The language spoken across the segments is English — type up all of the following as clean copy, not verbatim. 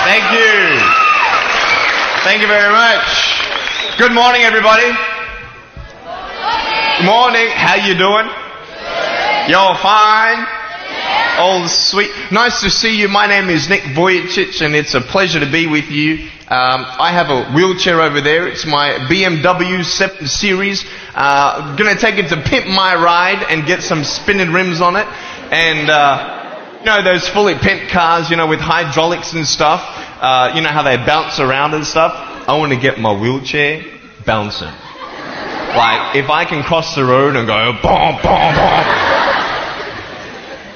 Thank you. Thank you very much. Good morning, everybody. Good morning. How you doing? You're fine? Oh, sweet. Nice to see you. My name is Nick Vujicic, and it's a pleasure to be with you. I have a wheelchair over there. It's my BMW 7 Series. I'm going to take it to pimp my ride and get some spinning rims on it. And, you know, those fully pimped cars, you know, with hydraulics and stuff. You know how they bounce around and stuff. I want to get my wheelchair bouncing. Like, if I can cross the road and go, boom, boom, boom.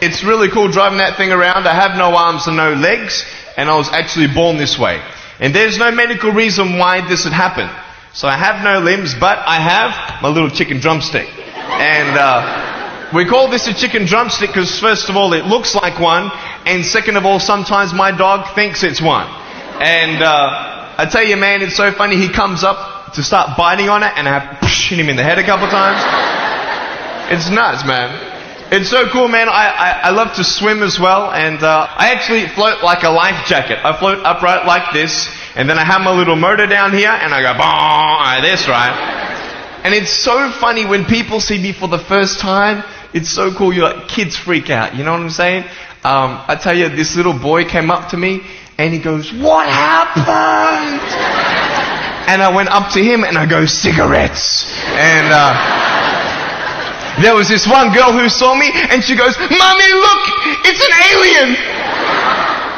It's really cool driving that thing around. I have no arms and no legs, and I was actually born this way. And there's no medical reason why this would happen. So I have no limbs, but I have my little chicken drumstick. And we call this a chicken drumstick because first of all, it looks like one, and second of all, sometimes my dog thinks it's one. And I tell you, man, it's so funny. He comes up to start biting on it, and I have to hit him in the head a couple times. It's nuts, man. It's so cool, man. I love to swim as well, and I actually float like a life jacket. I float upright like this, and then I have my little motor down here, and I go, like this, right? And it's so funny when people see me for the first time. It's so cool. Like, kids freak out. You know what I'm saying? I tell you, this little boy came up to me, and he goes, "What happened?" And I went up to him, and I go, "Cigarettes." And there was this one girl who saw me, and she goes, "Mommy, look, it's an alien."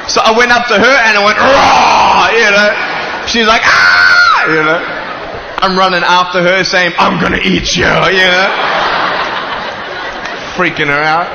So I went up to her, and I went, "Raw," you know. She's like, "Ah," you know. I'm running after her, saying, "I'm gonna eat you," you know. Freaking her out.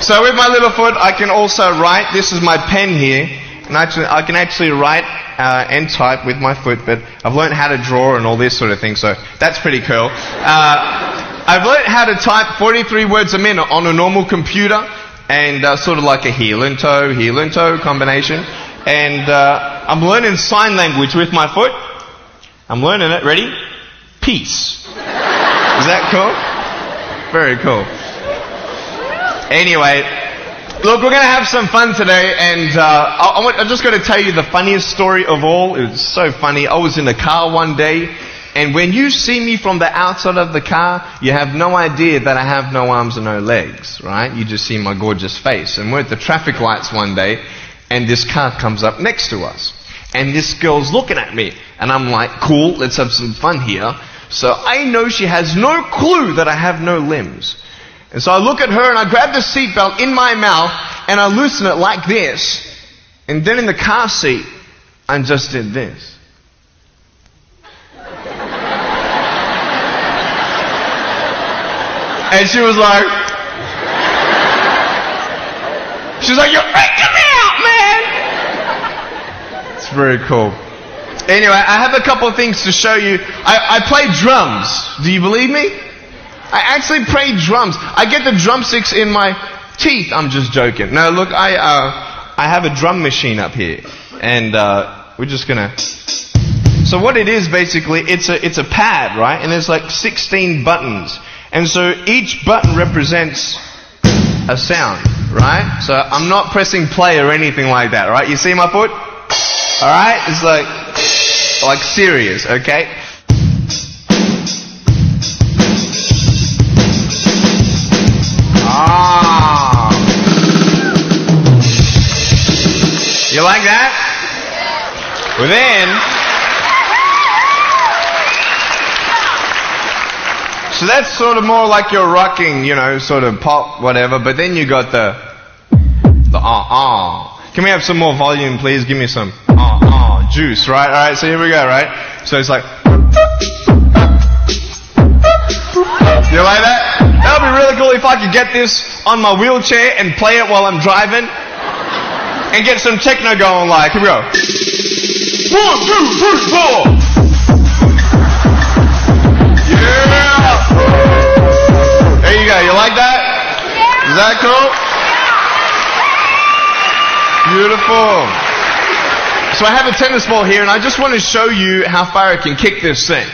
So with my little foot, I can also write. This is my pen here, and I can actually write and type with my foot, but I've learned how to draw and all this sort of thing, so that's pretty cool. I've learned how to type 43 words a minute on a normal computer, and sort of like a heel and toe combination. And I'm learning sign language with my foot. I'm learning it. Ready? Peace. Is that cool? Very cool. Anyway, look, we're going to have some fun today, and I'm just going to tell you the funniest story of all. It was so funny. I was in a car one day, and when you see me from the outside of the car, you have no idea that I have no arms and no legs, right? You just see my gorgeous face. And we're at the traffic lights one day, and this car comes up next to us. And this girl's looking at me, and I'm like, cool, let's have some fun here. So I know she has no clue that I have no limbs. And so I look at her, and I grab the seatbelt in my mouth, and I loosen it like this. And then in the car seat, I just did this. And she was like, "You're freaking me out, man!" It's very cool. Anyway, I have a couple of things to show you. I play drums. Do you believe me? I actually play drums. I get the drumsticks in my teeth. I'm just joking. No, look, I have a drum machine up here, and we're just gonna. So what it is basically, it's a pad, right? And there's like 16 buttons, and so each button represents a sound, right? So I'm not pressing play or anything like that, right? You see my foot? All right, it's like serious, okay? Ah. You like that? Well then, so that's sort of more like your rocking, you know, sort of pop, whatever, but then you got the Can we have some more volume, please? Give me some juice, right? Alright, so here we go, right? So it's like, you like that? That would be really cool if I could get this on my wheelchair and play it while I'm driving and get some techno going, like, here we go. 1, 2, 3, 4. Yeah! There you go, you like that? Is that cool? Beautiful. So I have a tennis ball here, and I just want to show you how far I can kick this thing.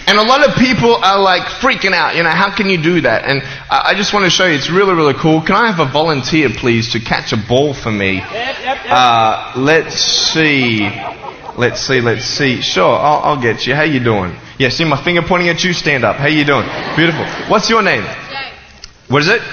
And a lot of people are like freaking out, how can you do that? And I just want to show you, it's really, really cool. Can I have a volunteer, please, to catch a ball for me? Yep. Let's see. Sure, I'll get you. How you doing? Yeah, see my finger pointing at you? Stand up. How you doing? Beautiful. What's your name? Jake. What is it?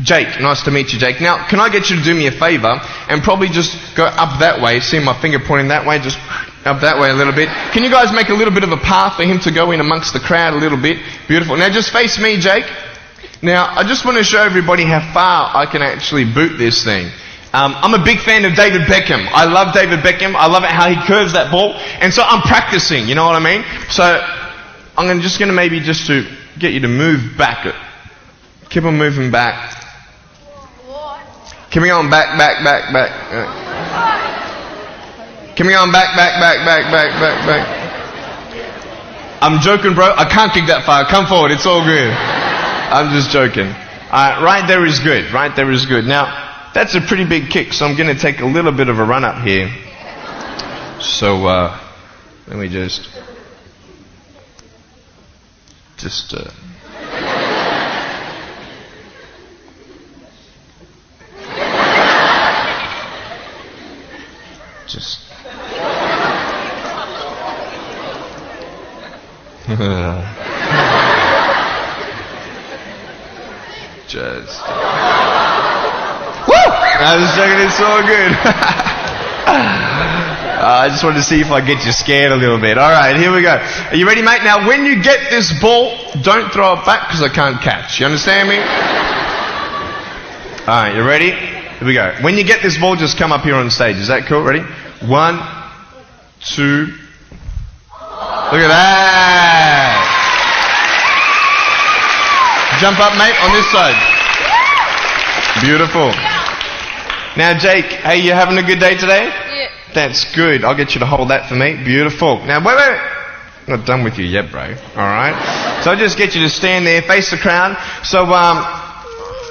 Jake. Nice to meet you, Jake. Now, can I get you to do me a favor and probably just go up that way? See my finger pointing that way? Just up that way a little bit. Can you guys make a little bit of a path for him to go in amongst the crowd a little bit? Beautiful. Now, just face me, Jake. Now, I just want to show everybody how far I can actually boot this thing. I'm a big fan of David Beckham. I love David Beckham. I love it how he curves that ball. And so I'm practicing, you know what I mean? So I'm just going to maybe just to get you to move back. Keep on moving back. Keep on back. Keep on back. I'm joking, bro. I can't kick that far. Come forward. It's all good. I'm just joking. Right there is good. Now, that's a pretty big kick, so I'm going to take a little bit of a run up here. So, let me just I was just joking, it's all good. I just wanted to see if I get you scared a little bit. Alright, here we go. Are you ready, mate? Now, when you get this ball, don't throw it back because I can't catch. You understand me? Alright, you ready? Here we go. When you get this ball, just come up here on stage. Is that cool? Ready? 1, 2. Look at that. Jump up, mate, on this side. Beautiful. Now, Jake, hey, you having a good day today? Yeah. That's good. I'll get you to hold that for me. Beautiful. Now, wait. I'm not done with you yet, bro. Alright? So I'll just get you to stand there, face the crowd. So,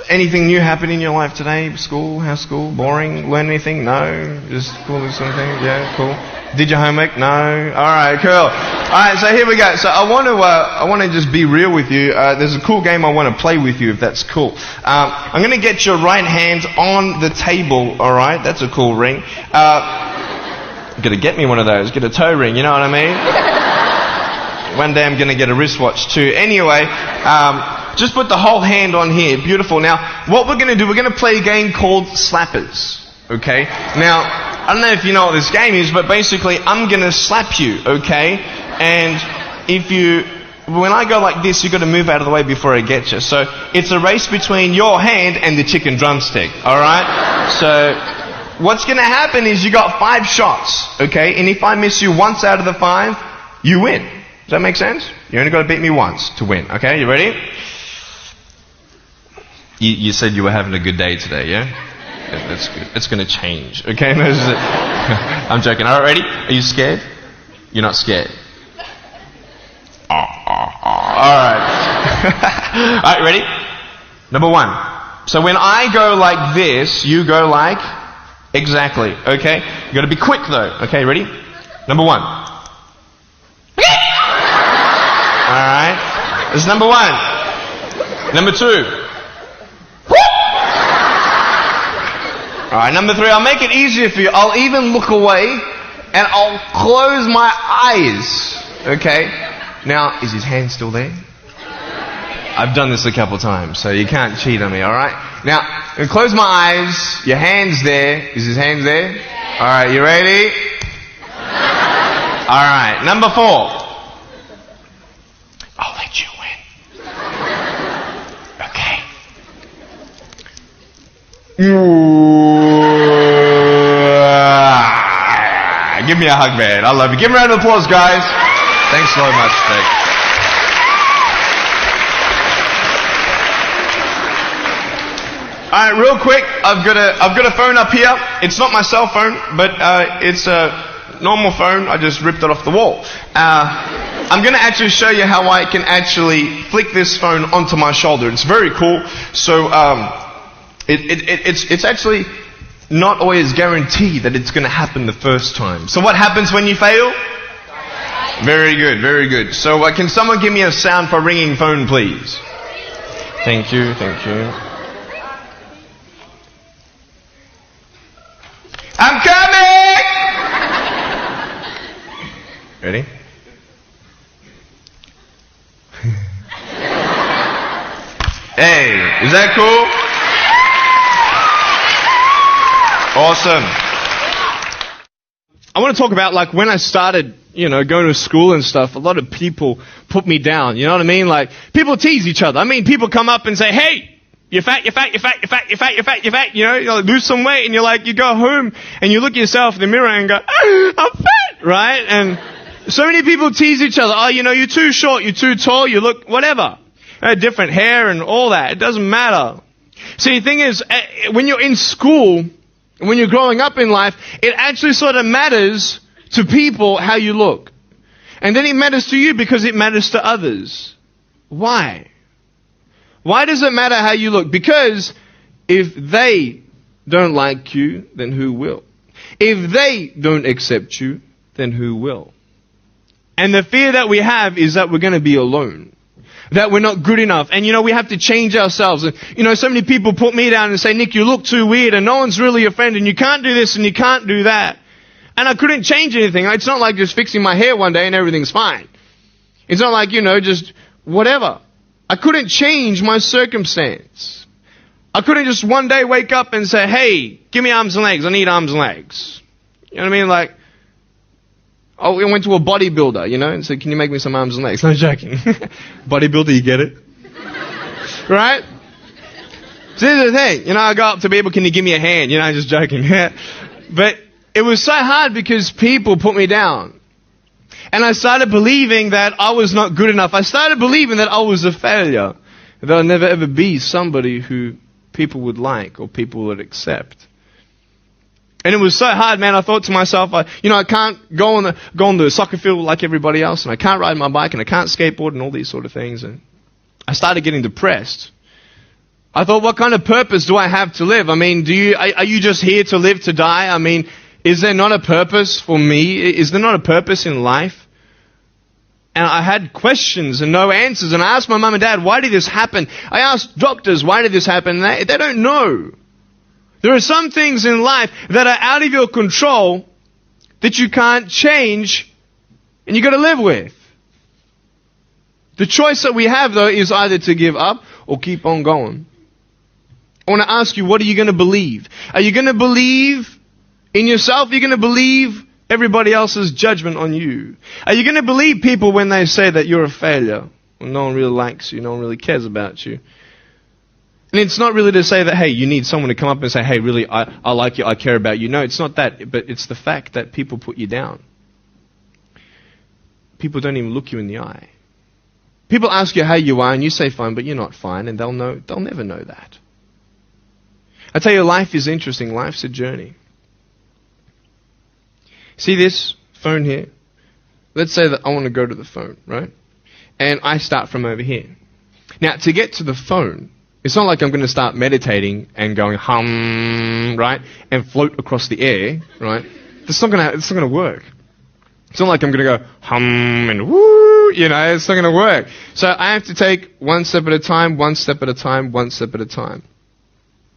anything new happen in your life today? School? How's school? Boring? Learn anything? No? Just cool or something? Yeah, cool. Did your homework? No? Alright, cool. Alright, so here we go. So I want to just be real with you. There's a cool game I want to play with you, if that's cool. I'm going to get your right hand on the table, alright? That's a cool ring. You're going to get me one of those. Get a toe ring, you know what I mean? One day I'm going to get a wristwatch too. Anyway, just put the whole hand on here. Beautiful. Now, what we're going to do, we're going to play a game called Slappers. Okay? Now, I don't know if you know what this game is, but basically I'm going to slap you, okay? And when I go like this, you've got to move out of the way before I get you. So it's a race between your hand and the chicken drumstick, alright? So what's going to happen is you got 5 shots, okay? And if I miss you once out of the 5, you win. Does that make sense? You only got to beat me once to win, okay? You ready? You said you were having a good day today, yeah? That's good. It's going to change. Okay? I'm joking. All right, ready? Are you scared? You're not scared. All right. All right, ready? Number 1. So when I go like this, you go like exactly. Okay? You got to be quick though. Okay, ready? Number 1. All right. This is number 1. Number 2. Alright, number 3, I'll make it easier for you. I'll even look away and I'll close my eyes. Okay? Now, is his hand still there? I've done this a couple times, so you can't cheat on me, alright? Now, I'm going to close my eyes. Your hand's there. Is his hand there? Alright, you ready? Alright, number 4. I'll let you win. Okay? Give me a hug, man. I love you. Give me a round of applause, guys. Thanks so much, Jake. Alright, real quick, I've got a phone up here. It's not my cell phone, but it's a normal phone. I just ripped it off the wall. I'm going to actually show you how I can actually flick this phone onto my shoulder. It's very cool. So, it's actually not always guaranteed that it's going to happen the first time. So what happens when you fail? Very good, very good. So can someone give me a sound for ringing phone, please? Thank you, thank you. I'm coming! Ready? Hey, is that cool? Awesome. I want to talk about like when I started, going to school and stuff, a lot of people put me down. You know what I mean? Like people tease each other. I mean, people come up and say, hey, you're fat, you're fat, you're fat, you're fat, you're fat, you're fat, you're fat. You like, lose some weight, and you go home and you look at yourself in the mirror and go, I'm fat, right? And so many people tease each other. Oh, you're too short, you're too tall, you look whatever. Different hair and all that. It doesn't matter. See, the thing is, when you're in school, when you're growing up in life, it actually sort of matters to people how you look. And then it matters to you because it matters to others. Why? Why does it matter how you look? Because if they don't like you, then who will? If they don't accept you, then who will? And the fear that we have is that we're going to be alone. That we're not good enough. And we have to change ourselves. And so many people put me down and say, Nick, you look too weird and no one's really your friend and you can't do this and you can't do that. And I couldn't change anything. It's not like just fixing my hair one day and everything's fine. It's not like, just whatever. I couldn't change my circumstance. I couldn't just one day wake up and say, hey, give me arms and legs. I need arms and legs. You know what I mean? Like, I went to a bodybuilder, and said, can you make me some arms and legs? No joking. Bodybuilder, you get it? Right? So here's the thing. I go up to people, can you give me a hand? Just joking. But it was so hard because people put me down. And I started believing that I was not good enough. I started believing that I was a failure. That I'd never ever be somebody who people would like or people would accept. And it was so hard, man. I thought to myself, I can't go on the soccer field like everybody else, and I can't ride my bike, and I can't skateboard, and all these sort of things. And I started getting depressed. I thought, what kind of purpose do I have to live? I mean, are you just here to live to die? I mean, is there not a purpose for me? Is there not a purpose in life? And I had questions and no answers. And I asked my mum and dad, why did this happen? I asked doctors, why did this happen? And they don't know. There are some things in life that are out of your control that you can't change and you got to live with. The choice that we have, though, is either to give up or keep on going. I want to ask you, what are you going to believe? Are you going to believe in yourself? Are you going to believe everybody else's judgment on you? Are you going to believe people when they say that you're a failure? When no one really likes you, no one really cares about you. And it's not really to say that, hey, you need someone to come up and say, hey, really, I like you, I care about you. No, it's not that, but it's the fact that people put you down. People don't even look you in the eye. People ask you how you are, and you say fine, but you're not fine, and they'll never know that. I tell you, life is interesting. Life's a journey. See this phone here? Let's say that I want to go to the phone, right? And I start from over here. Now, to get to the phone, it's not like I'm going to start meditating and going hum, right? And float across the air, right? It's not going to work. It's not like I'm going to go hum and woo, it's not going to work. So I have to take one step at a time, one step at a time, one step at a time.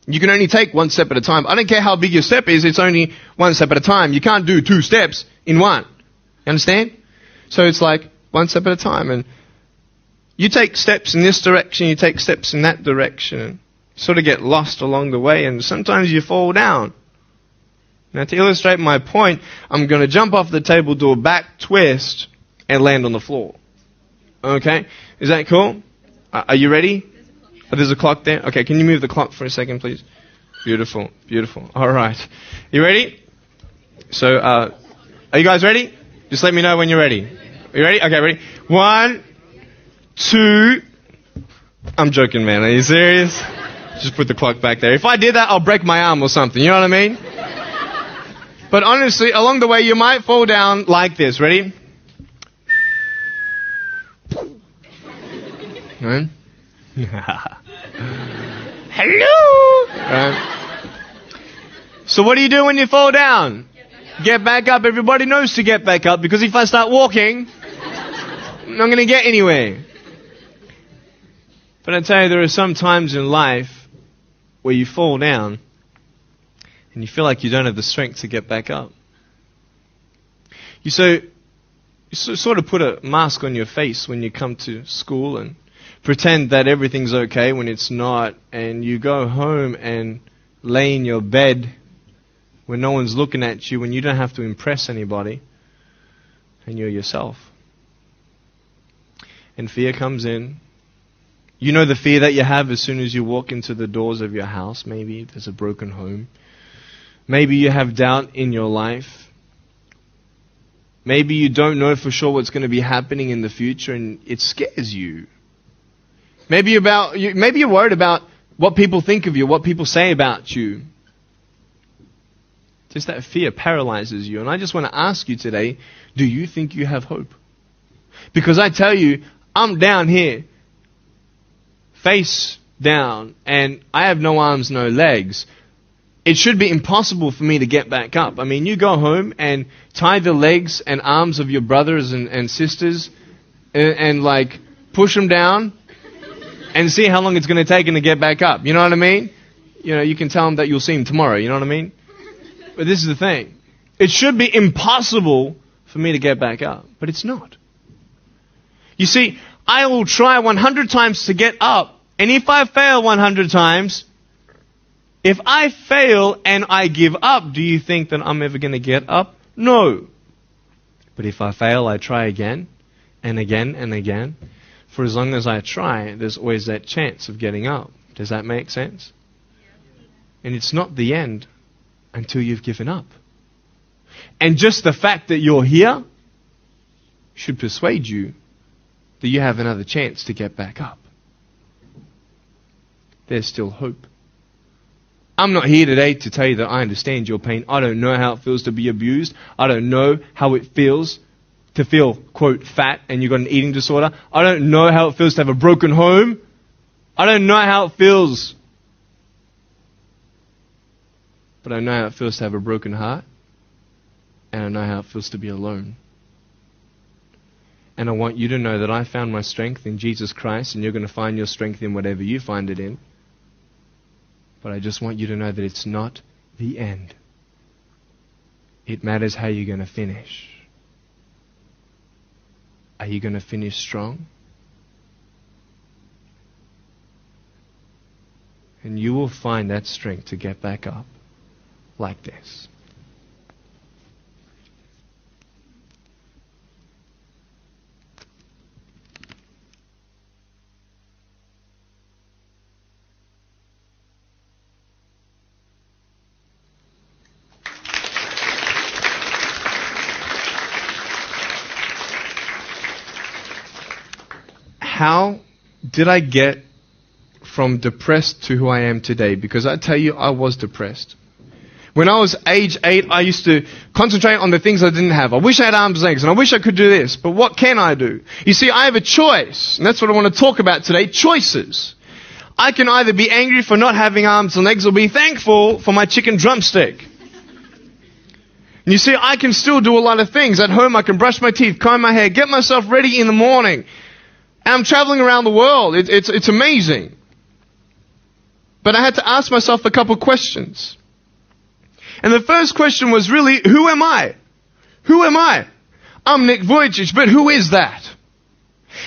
You can only take one step at a time. I don't care how big your step is, it's only one step at a time. You can't do two steps in one. You understand? So it's like one step at a time. And you take steps in this direction, you take steps in that direction. And you sort of get lost along the way, and sometimes you fall down. Now, to illustrate my point, I'm going to jump off the table, do a back twist, and land on the floor. Okay? Is that cool? Are you ready? Oh, there's a clock there? Okay, can you move the clock for a second, please? Beautiful, beautiful. All right. You ready? So, are you guys ready? Just let me know when you're ready. Are you ready? Okay, ready? 1, 2... I'm joking, man. Are you serious? Just put the clock back there. If I did that, I'll break my arm or something. You know what I mean? But honestly, along the way, you might fall down like this. Ready? Right? Hello! Right. So what do you do when you fall down? Get back up. Everybody knows to get back up, because if I start walking, I'm not going to get anywhere. But I tell you, there are some times in life where you fall down and you feel like you don't have the strength to get back up. You sort of put a mask on your face when you come to school and pretend that everything's okay when it's not, and you go home and lay in your bed when no one's looking at you, when you don't have to impress anybody, and you're yourself. And fear comes in. You know the fear that you have as soon as you walk into the doors of your house. Maybe there's a broken home. Maybe you have doubt in your life. Maybe you don't know for sure what's going to be happening in the future, and it scares you. Maybe you're worried about what people think of you, what people say about you. Just that fear paralyzes you. And I just want to ask you today, do you think you have hope? Because I tell you, I'm down here, face down, and I have no arms, no legs. It should be impossible for me to get back up. I mean, you go home and tie the legs and arms of your brothers and sisters and like push them down and see how long it's going to take them to get back up. You know what I mean? You know, you can tell them that you'll see them tomorrow. You know what I mean? But this is the thing. It should be impossible for me to get back up, but it's not. You see, I will try 100 times to get up, and if I fail 100 times, if I fail and I give up, do you think that I'm ever going to get up? No. But if I fail, I try again and again and again. For as long as I try, there's always that chance of getting up. Does that make sense? And it's not the end until you've given up. And just the fact that you're here should persuade you that you have another chance to get back up. There's still hope. I'm not here today to tell you that I understand your pain. I don't know how it feels to be abused. I don't know how it feels to feel, quote, fat and you've got an eating disorder. I don't know how it feels to have a broken home. I don't know how it feels. But I know how it feels to have a broken heart. And I know how it feels to be alone. And I want you to know that I found my strength in Jesus Christ, and you're going to find your strength in whatever you find it in. But I just want you to know that it's not the end. It matters how you're going to finish. Are you going to finish strong? And you will find that strength to get back up like this. How did I get from depressed to who I am today? Because I tell you, I was depressed. When I was age 8, I used to concentrate on the things I didn't have. I wish I had arms and legs, and I wish I could do this, but what can I do? You see, I have a choice, and that's what I want to talk about today, choices. I can either be angry for not having arms and legs or be thankful for my chicken drumstick. And you see, I can still do a lot of things. At home, I can brush my teeth, comb my hair, get myself ready in the morning. And I'm traveling around the world. It's amazing. But I had to ask myself a couple questions. And the first question was really, who am I? Who am I? I'm Nick Vujicic, but who is that?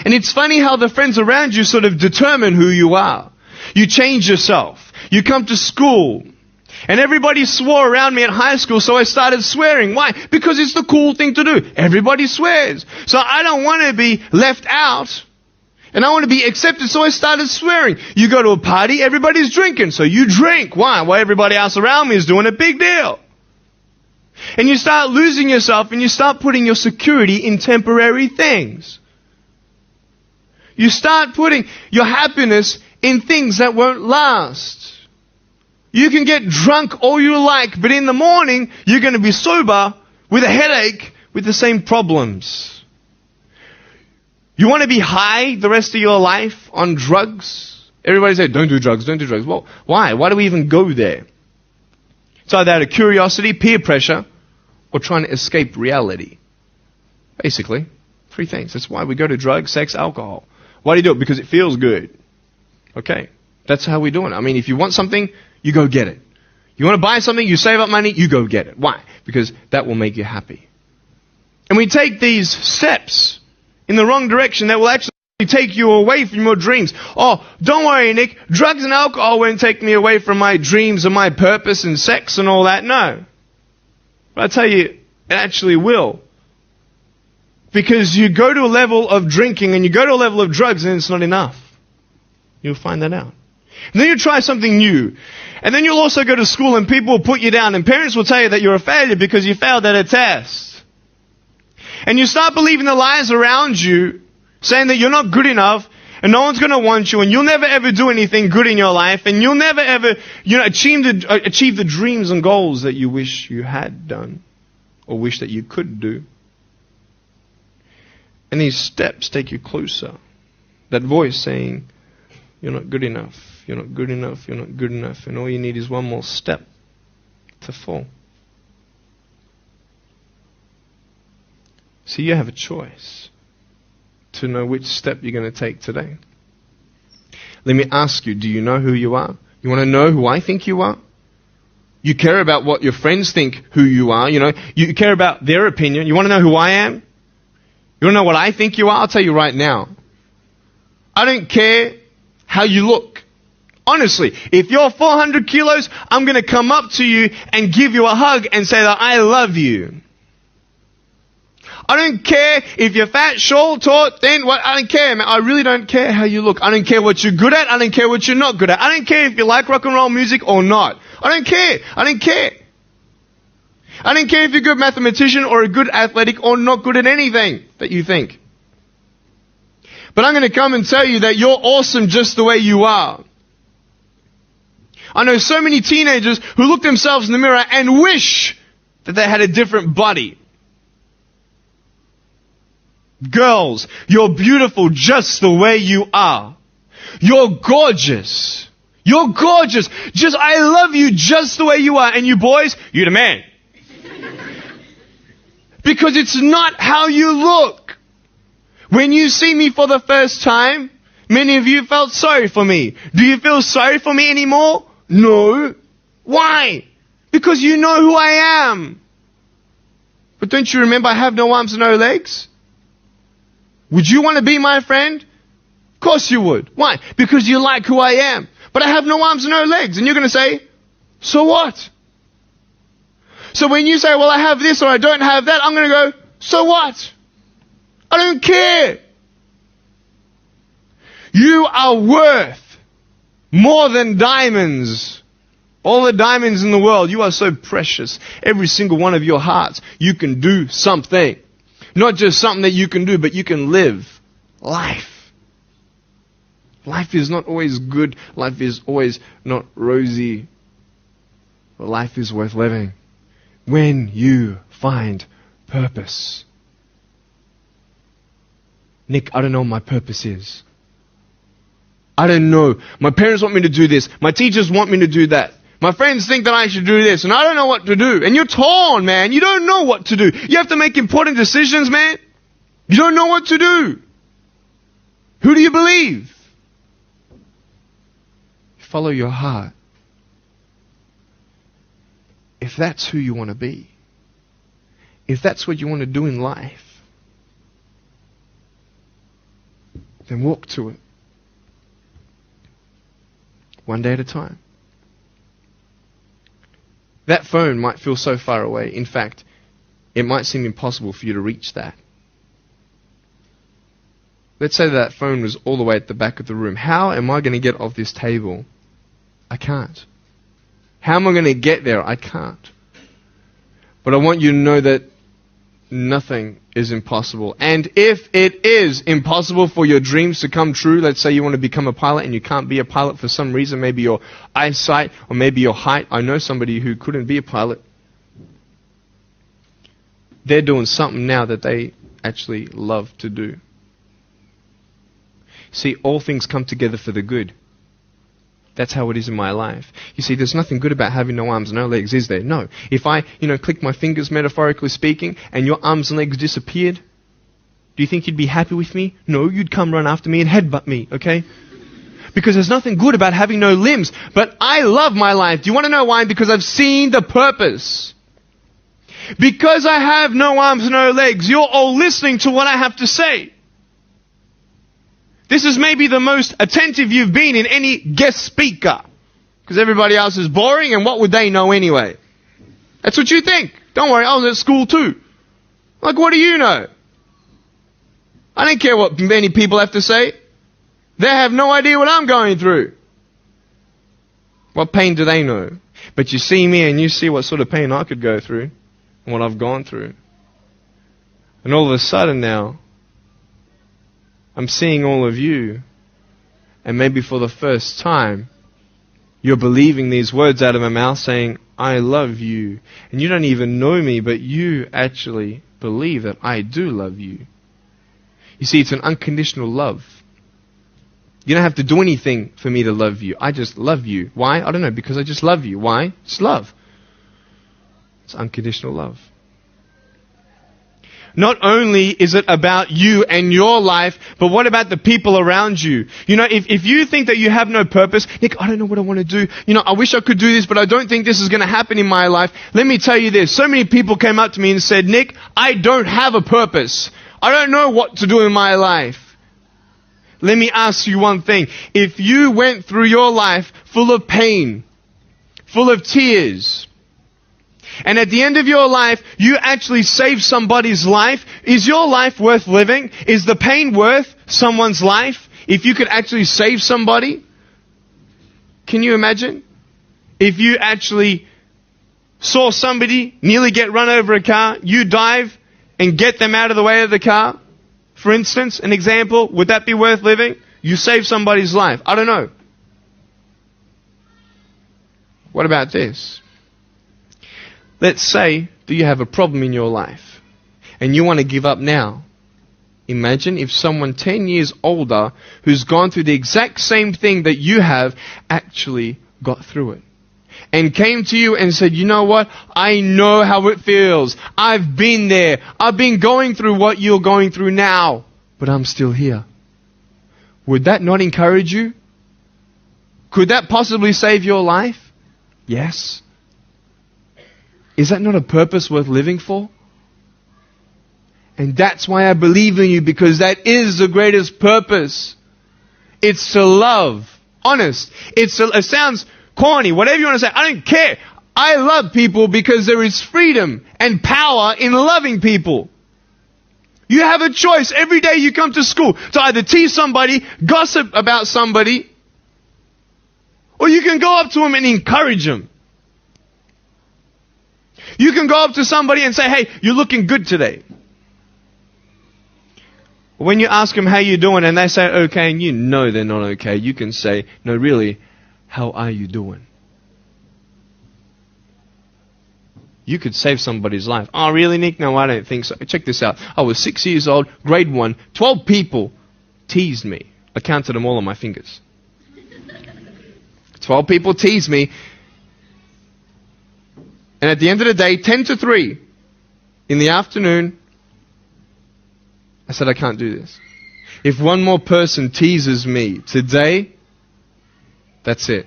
And it's funny how the friends around you sort of determine who you are. You change yourself. You come to school. And everybody swore around me at high school, so I started swearing. Why? Because it's the cool thing to do. Everybody swears. So I don't want to be left out. And I want to be accepted, so I started swearing. You go to a party, everybody's drinking, so you drink. Why? Well, everybody else around me is doing a big deal. And you start losing yourself, and you start putting your security in temporary things. You start putting your happiness in things that won't last. You can get drunk all you like, but in the morning, you're going to be sober with a headache with the same problems. You want to be high the rest of your life on drugs? Everybody says, don't do drugs, don't do drugs. Well, why? Why do we even go there? It's either out of curiosity, peer pressure, or trying to escape reality. Basically. Three things. That's why we go to drugs, sex, alcohol. Why do you do it? Because it feels good. Okay. That's how we do it. I mean, if you want something, you go get it. You want to buy something, you save up money, you go get it. Why? Because that will make you happy. And we take these steps in the wrong direction that will actually take you away from your dreams. Oh, don't worry, Nick. Drugs and alcohol won't take me away from my dreams and my purpose and sex and all that. No. But I tell you, it actually will. Because you go to a level of drinking and you go to a level of drugs and it's not enough. You'll find that out. And then you try something new. And then you'll also go to school and people will put you down and parents will tell you that you're a failure because you failed at a test. And you start believing the lies around you saying that you're not good enough and no one's going to want you and you'll never ever do anything good in your life and you'll never ever achieve the dreams and goals that you wish you had done or wish that you could do. And these steps take you closer. That voice saying, you're not good enough, you're not good enough, you're not good enough. And all you need is one more step to fall. So you have a choice to know which step you're going to take today. Let me ask you, do you know who you are? You want to know who I think you are? You care about what your friends think who you are. You care about their opinion. You want to know who I am? You want to know what I think you are? I'll tell you right now. I don't care how you look. Honestly, if you're 400 kilos, I'm going to come up to you and give you a hug and say that I love you. I don't care if you're fat, short, tall, thin, I don't care, man. I really don't care how you look. I don't care what you're good at. I don't care what you're not good at. I don't care if you like rock and roll music or not. I don't care. I don't care. I don't care if you're a good mathematician or a good athletic or not good at anything that you think. But I'm going to come and tell you that you're awesome just the way you are. I know so many teenagers who look themselves in the mirror and wish that they had a different body. Girls, you're beautiful just the way you are. You're gorgeous. You're gorgeous. I love you just the way you are. And you boys, you're the man. Because it's not how you look. When you see me for the first time, many of you felt sorry for me. Do you feel sorry for me anymore? No. Why? Because you know who I am. But don't you remember I have no arms and no legs? Would you want to be my friend? Of course you would. Why? Because you like who I am. But I have no arms and no legs. And you're going to say, so what? So when you say, well, I have this or I don't have that, I'm going to go, so what? I don't care. You are worth more than diamonds. All the diamonds in the world, you are so precious. Every single one of your hearts, you can do something. Not just something that you can do, but you can live life. Life is not always good. Life is always not rosy. But life is worth living when you find purpose. Nick, I don't know what my purpose is. I don't know. My parents want me to do this. My teachers want me to do that. My friends think that I should do this, and I don't know what to do. And you're torn, man. You don't know what to do. You have to make important decisions, man. You don't know what to do. Who do you believe? Follow your heart. If that's who you want to be, if that's what you want to do in life, then walk to it. One day at a time. That phone might feel so far away. In fact, it might seem impossible for you to reach that. Let's say that phone was all the way at the back of the room. How am I going to get off this table? I can't. How am I going to get there? I can't. But I want you to know that nothing is impossible. And if it is impossible for your dreams to come true, let's say you want to become a pilot and you can't be a pilot for some reason, maybe your eyesight or maybe your height. I know somebody who couldn't be a pilot. They're doing something now that they actually love to do. See, all things come together for the good. That's how it is in my life. You see, there's nothing good about having no arms and no legs, is there? No. If I, click my fingers, metaphorically speaking, and your arms and legs disappeared, Do you think you'd be happy with me? No, you'd come run after me and headbutt me, okay? Because there's nothing good about having no limbs. But I love my life. Do you want to know why? Because I've seen the purpose. Because I have no arms, no legs, you're all listening to what I have to say. This is maybe the most attentive you've been in any guest speaker. Because everybody else is boring, and what would they know anyway? That's what you think. Don't worry, I was at school too. Like, what do you know? I don't care what many people have to say. They have no idea what I'm going through. What pain do they know? But you see me and you see what sort of pain I could go through and what I've gone through. And all of a sudden now, I'm seeing all of you, and maybe for the first time, you're believing these words out of my mouth saying, I love you. And you don't even know me, but you actually believe that I do love you. You see, it's an unconditional love. You don't have to do anything for me to love you. I just love you. Why? I don't know, because I just love you. Why? It's love. It's unconditional love. Not only is it about you and your life, but what about the people around you? You know, if you think that you have no purpose, Nick, I don't know what I want to do. You know, I wish I could do this, but I don't think this is going to happen in my life. Let me tell you this. So many people came up to me and said, Nick, I don't have a purpose. I don't know what to do in my life. Let me ask you one thing. If you went through your life full of pain, full of tears, and at the end of your life, you actually saved somebody's life, is your life worth living? Is the pain worth someone's life? If you could actually save somebody? Can you imagine? If you actually saw somebody nearly get run over a car, you dive and get them out of the way of the car, for instance, an example, would that be worth living? You save somebody's life. I don't know. What about this? Let's say that you have a problem in your life and you want to give up now. Imagine if someone 10 years older who's gone through the exact same thing that you have actually got through it and came to you and said, you know what? I know how it feels. I've been there. I've been going through what you're going through now, but I'm still here. Would that not encourage you? Could that possibly save your life? Yes. Is that not a purpose worth living for? And that's why I believe in you, because that is the greatest purpose. It's to love. Honest. It sounds corny, whatever you want to say. I don't care. I love people because there is freedom and power in loving people. You have a choice every day you come to school to either tease somebody, gossip about somebody, or you can go up to them and encourage them. You can go up to somebody and say, hey, you're looking good today. When you ask them how you doing and they say okay and you know they're not okay, you can say, no, really, how are you doing? You could save somebody's life. Oh, really, Nick? No, I don't think so. Check this out. I was 6 years old, grade 1. 12 people teased me. I counted them all on my fingers. 12 people teased me. And at the end of the day, 10 to 3 in the afternoon, I said, I can't do this. If one more person teases me today, that's it.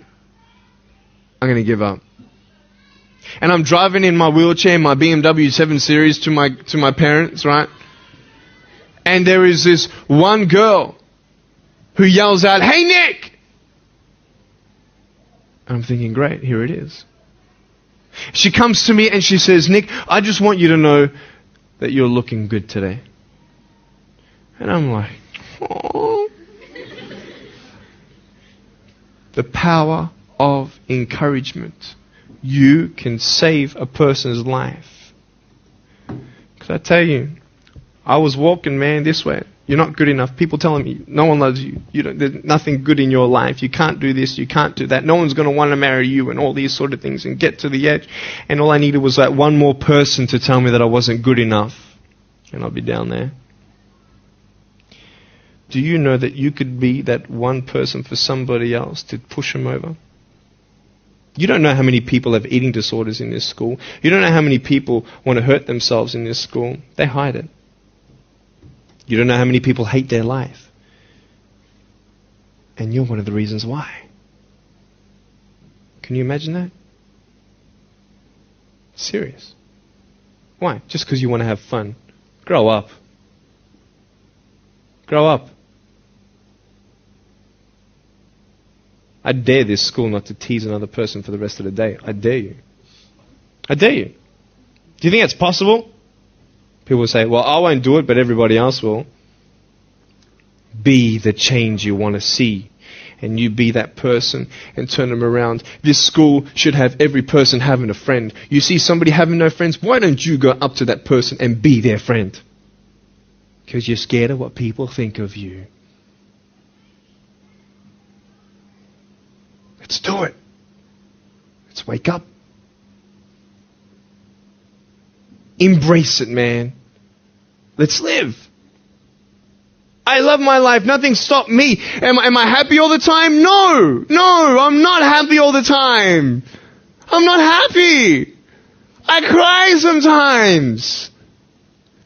I'm going to give up. And I'm driving in my wheelchair, my BMW 7 Series to my parents, right? And there is this one girl who yells out, hey, Nick! And I'm thinking, great, here it is. She comes to me and she says, Nick, I just want you to know that you're looking good today. And I'm like, oh. The power of encouragement. You can save a person's life. Because I tell you, I was walking, man, this way. You're not good enough. People telling me, no one loves you. There's nothing good in your life. You can't do this, you can't do that. No one's going to want to marry you and all these sort of things and get to the edge. And all I needed was that one more person to tell me that I wasn't good enough. And I'll be down there. Do you know that you could be that one person for somebody else to push them over? You don't know how many people have eating disorders in this school. You don't know how many people want to hurt themselves in this school. They hide it. You don't know how many people hate their life. And you're one of the reasons why. Can you imagine that? Serious. Why? Just because you want to have fun. Grow up. Grow up. I dare this school not to tease another person for the rest of the day. I dare you. I dare you. Do you think that's possible? People will say, well, I won't do it, but everybody else will. Be the change you want to see. And you be that person and turn them around. This school should have every person having a friend. You see somebody having no friends, why don't you go up to that person and be their friend? Because you're scared of what people think of you. Let's do it. Let's wake up. Embrace it, man. Let's live. I love my life. Nothing stopped me. Am I happy all the time? No. No, I'm not happy all the time. I'm not happy. I cry sometimes.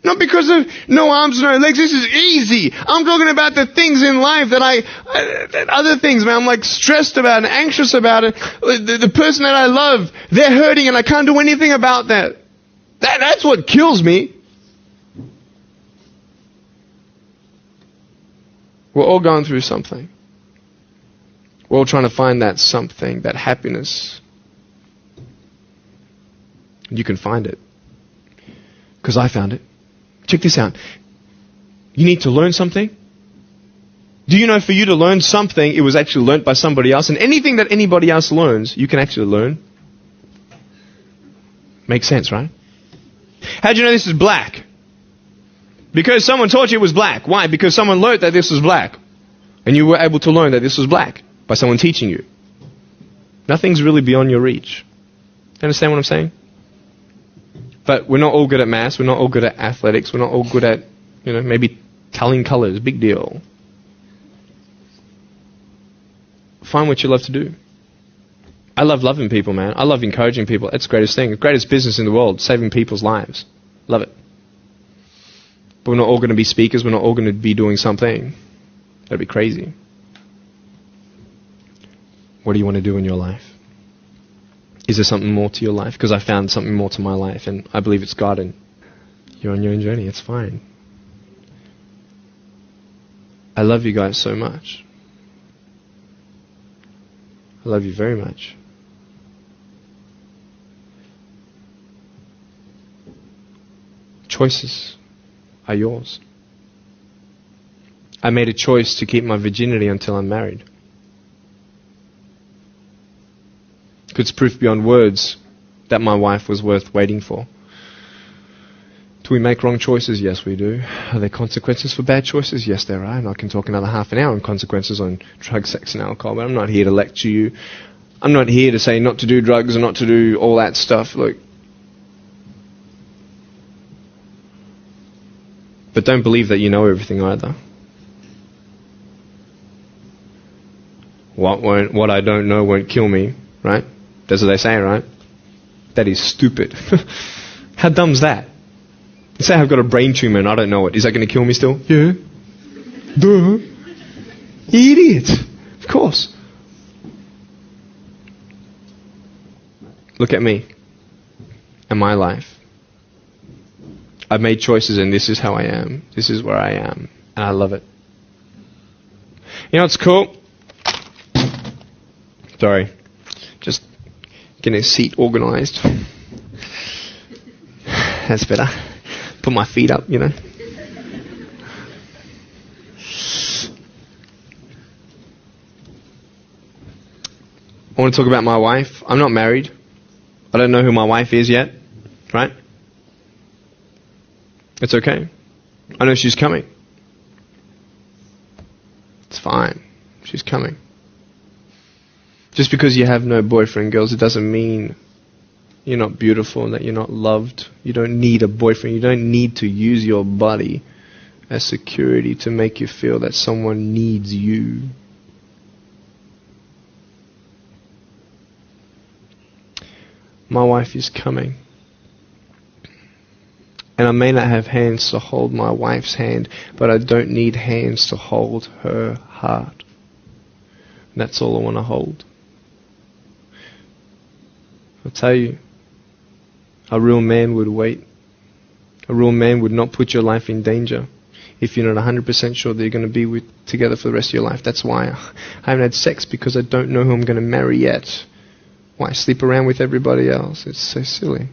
Not because of no arms, no legs. This is easy. I'm talking about the things in life that other things, man. I'm like stressed about and anxious about it. The person that I love, they're hurting and I can't do anything about that. That's what kills me. We're all going through something. We're all trying to find that something, that happiness. You can find it. Because I found it. Check this out. You need to learn something. Do you know for you to learn something, it was actually learnt by somebody else? And anything that anybody else learns, you can actually learn. Makes sense, right? How do you know this is black? Because someone taught you it was black. Why? Because someone learned that this was black. And you were able to learn that this was black by someone teaching you. Nothing's really beyond your reach. Understand what I'm saying? But we're not all good at maths. We're not all good at athletics. We're not all good at, maybe telling colors. Big deal. Find what you love to do. I love loving people, man. I love encouraging people. It's the greatest thing. The greatest business in the world. Saving people's lives. Love it. But we're not all going to be speakers. We're not all going to be doing something. That'd be crazy. What do you want to do in your life? Is there something more to your life? Because I found something more to my life, and I believe it's God, and you're on your own journey. It's fine. I love you guys so much. I love you very much. Choices are yours. I made a choice to keep my virginity until I'm married. It's proof beyond words that my wife was worth waiting for. Do we make wrong choices? Yes, we do. Are there consequences for bad choices? Yes, there are. And I can talk another half an hour on consequences on drugs, sex, and alcohol, but I'm not here to lecture you. I'm not here to say not to do drugs and not to do all that stuff. Look. But don't believe that you know everything either. What I don't know won't kill me, right? That's what they say, right? That is stupid. How dumb's that? You say I've got a brain tumor and I don't know it. Is that going to kill me still? Yeah. Duh. You idiot. Of course. Look at me and my life. I've made choices and this is how I am. This is where I am. And I love it. You know what's cool? Sorry. Just getting a seat organized. That's better. Put my feet up, I want to talk about my wife. I'm not married. I don't know who my wife is yet. Right? It's okay. I know she's coming. It's fine. She's coming. Just because you have no boyfriend, girls, it doesn't mean you're not beautiful and that you're not loved. You don't need a boyfriend. You don't need to use your body as security to make you feel that someone needs you. My wife is coming. And I may not have hands to hold my wife's hand, but I don't need hands to hold her heart. And that's all I want to hold. I'll tell you, a real man would wait. A real man would not put your life in danger if you're not 100% sure that you're going to be together for the rest of your life. That's why I haven't had sex, because I don't know who I'm going to marry yet. Why sleep around with everybody else? It's so silly.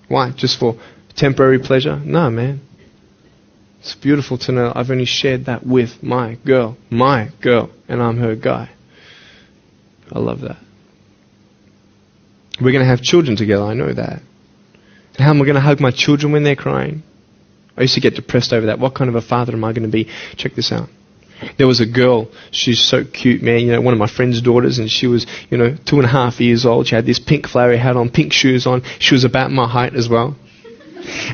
Why? Just for temporary pleasure? No, man. It's beautiful to know I've only shared that with my girl, and I'm her guy. I love that. We're going to have children together, I know that. And how am I going to hug my children when they're crying? I used to get depressed over that. What kind of a father am I going to be? Check this out. There was a girl, she's so cute, man, one of my friend's daughters, and she was, 2.5 years old. She had this pink flowery hat on, pink shoes on. She was about my height as well.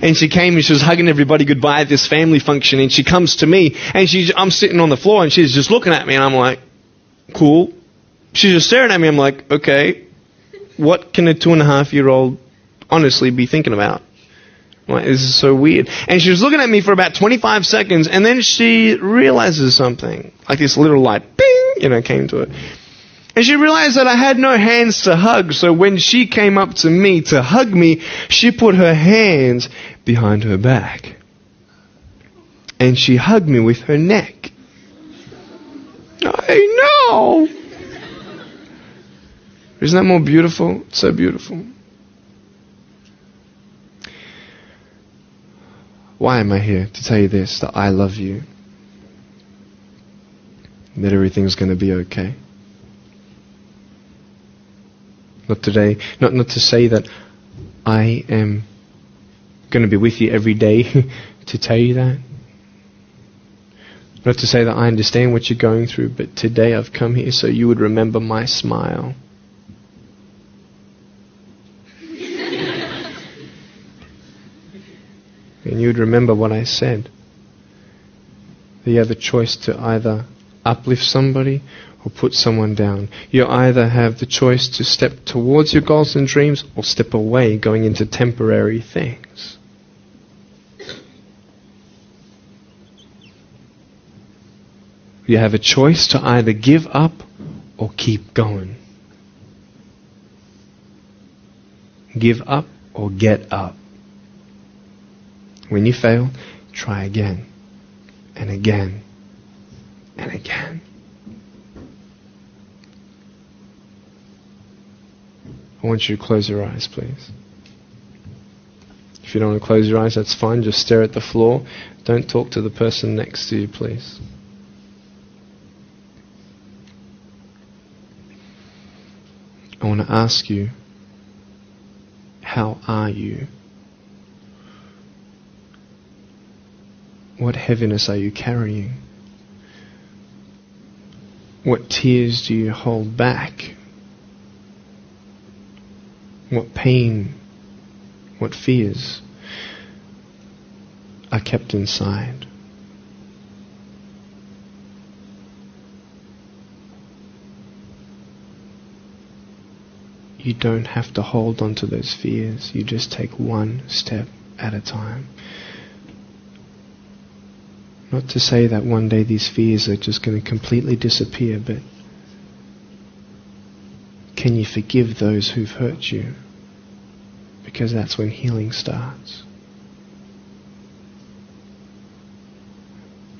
And she came and she was hugging everybody goodbye at this family function, and she comes to me, and I'm sitting on the floor, and she's just looking at me, and I'm like, cool. She's just staring at me. I'm like, okay, what can a 2.5-year-old honestly be thinking about? Like, this is so weird. And she was looking at me for about 25 seconds, and then she realizes something. Like this little light, bing, came to her. And she realized that I had no hands to hug, so when she came up to me to hug me, she put her hands behind her back. And she hugged me with her neck. I know! Isn't that more beautiful? It's so beautiful. Why am I here? To tell you this, that I love you. That everything's going to be okay. Not today, not to say that I am going to be with you every day to tell you that. Not to say that I understand what you're going through, but today I've come here so you would remember my smile. And you would remember what I said. That you have a choice to either uplift somebody or put someone down. You either have the choice to step towards your goals and dreams or step away, going into temporary things. You have a choice to either give up or keep going. Give up or get up. When you fail, try again and again and again. I want you to close your eyes, please. If you don't want to close your eyes, that's fine. Just stare at the floor. Don't talk to the person next to you, please. I want to ask you, how are you? What heaviness are you carrying? What tears do you hold back? What pain, what fears are kept inside? You don't have to hold on to those fears. You just take one step at a time. Not to say that one day these fears are just going to completely disappear, but can you forgive those who've hurt you? Because that's when healing starts.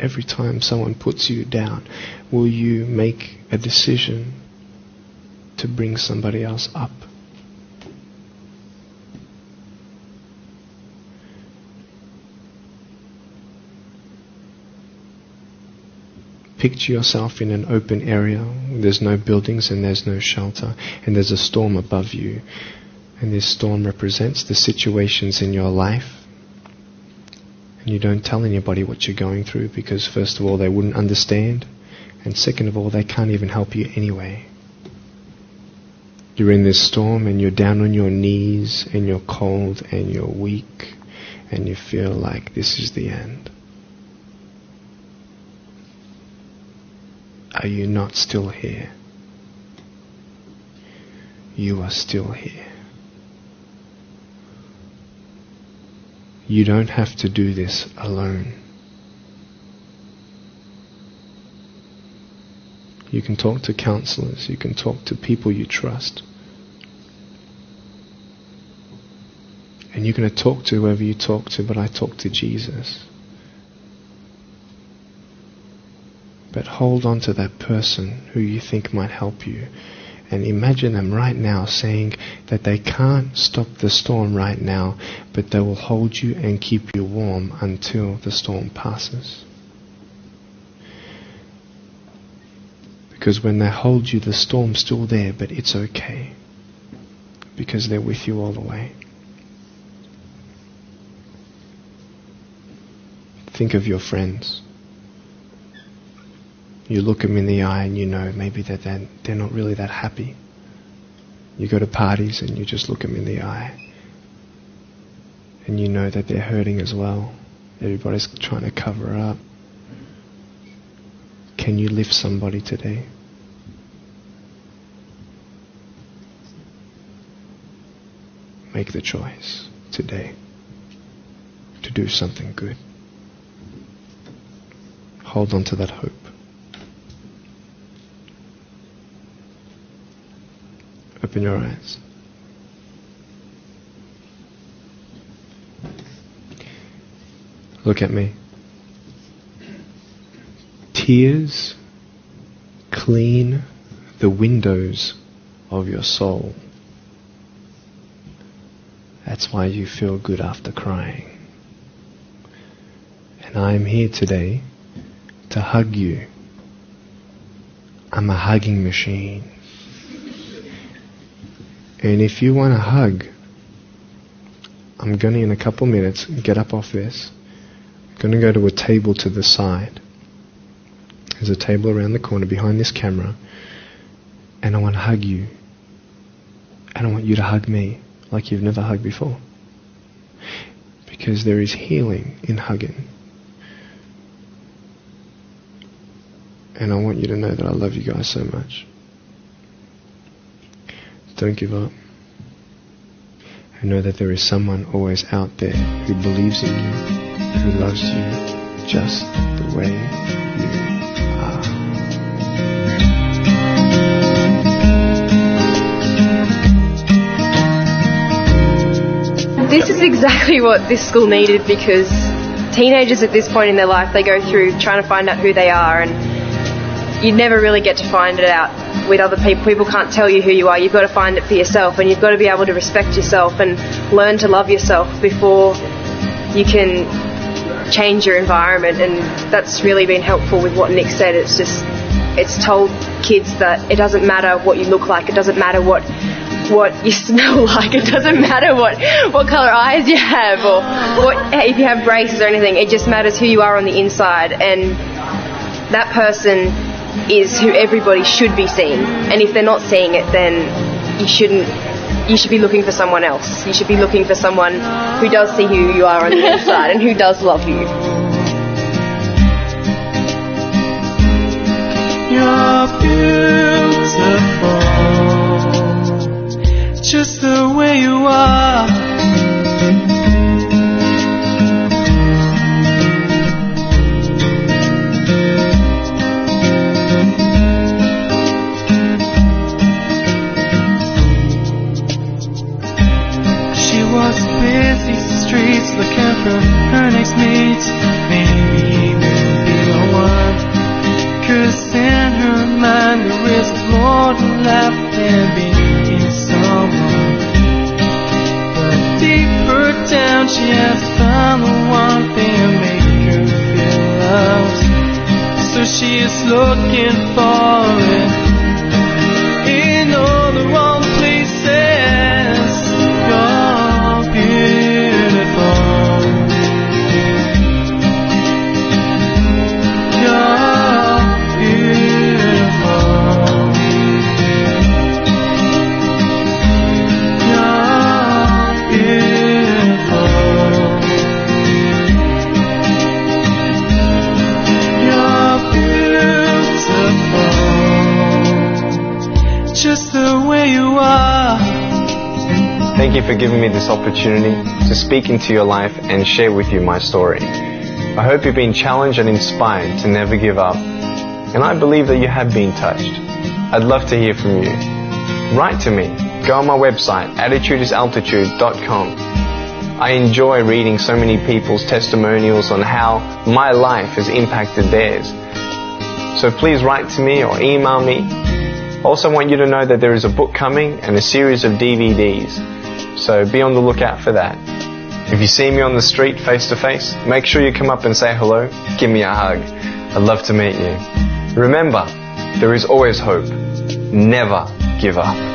Every time someone puts you down, will you make a decision to bring somebody else up? Picture yourself in an open area. There's no buildings and there's no shelter, and there's a storm above you. And this storm represents the situations in your life. And you don't tell anybody what you're going through, because first of all, they wouldn't understand, and second of all, they can't even help you anyway. You're in this storm and you're down on your knees and you're cold and you're weak and you feel like this is the end. Are you not still here? You are still here. You don't have to do this alone. You can talk to counselors. You can talk to people you trust. And you're going to talk to whoever you talk to, but I talk to Jesus. But hold on to that person who you think might help you. And imagine them right now saying that they can't stop the storm right now, but they will hold you and keep you warm until the storm passes. Because when they hold you, the storm's still there, but it's okay. Because they're with you all the way. Think of your friends. You look them in the eye and you know maybe that they're not really that happy. You go to parties and you just look them in the eye. And you know that they're hurting as well. Everybody's trying to cover up. Can you lift somebody today? Make the choice today to do something good. Hold on to that hope. Open your eyes. Look at me. Tears clean the windows of your soul. That's why you feel good after crying. And I am here today to hug you. I'm a hugging machine. And if you want a hug, I'm going to, in a couple minutes, get up off this. I'm going to go to a table to the side. There's a table around the corner behind this camera. And I want to hug you. And I want you to hug me like you've never hugged before. Because there is healing in hugging. And I want you to know that I love you guys so much. Don't give up. And know that there is someone always out there who believes in you, who loves you just the way you are. This is exactly what this school needed, because teenagers at this point in their life, they go through trying to find out who they are, and you never really get to find it out with other people. People can't tell you who you are. You've got to find it for yourself, and you've got to be able to respect yourself and learn to love yourself before you can change your environment. And that's really been helpful with what Nick said. It's told kids that it doesn't matter what you look like, it doesn't matter what you smell like, it doesn't matter what colour eyes you have or if you have braces or anything. It just matters who you are on the inside, and that person is who everybody should be seeing. And if they're not seeing it, then you should be looking for someone else. You should be looking for someone who does see who you are on the inside and who does love you. You're beautiful, just the way you are. Streets looking for her next mate. Maybe we'll be the one. 'Cause in her mind there is more to life than being someone. But deeper down she has found the one thing to make her feel loved. So she is looking for it in all the wrong places. You're beautiful. You're beautiful. Thank you for giving me this opportunity to speak into your life and share with you my story. I hope you've been challenged and inspired to never give up. And I believe that you have been touched. I'd love to hear from you. Write to me. Go on my website, attitudesaltitude.com. I enjoy reading so many people's testimonials on how my life has impacted theirs. So please write to me or email me. Also want you to know that there is a book coming and a series of DVDs. So be on the lookout for that. If you see me on the street face to face, make sure you come up and say hello. Give me a hug. I'd love to meet you. Remember, there is always hope. Never give up.